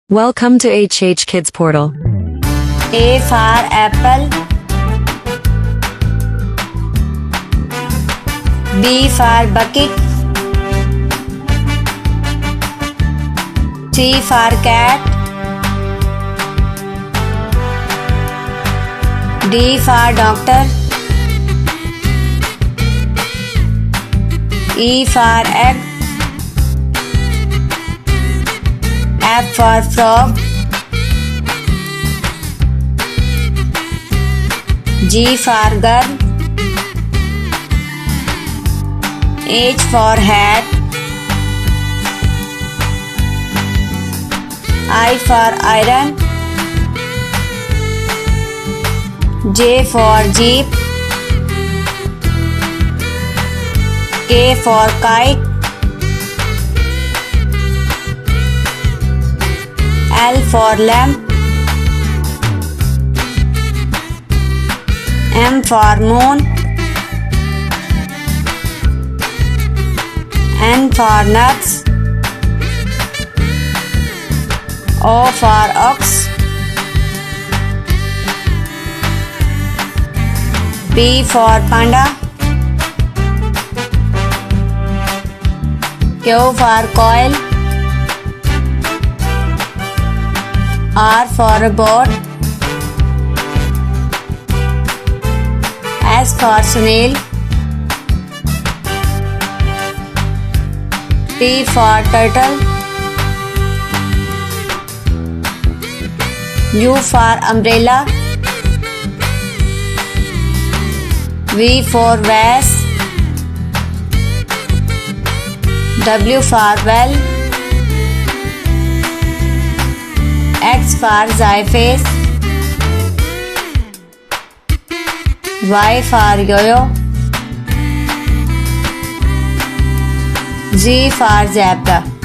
Welcome to HH Kids Portal. A for apple. B for bucket. C for cat. D for doctor. E for egg. F for frog. G for girl. H for hat. I for iron. J for jeep. K for kite. L for lamp. M for moon. N for nuts. O for ox. P for panda. Q for coil. R for robot. S for snail. T for turtle. U for umbrella. V for vase. W for well. X for xyphase. Y for yo-yo. Z for zebra.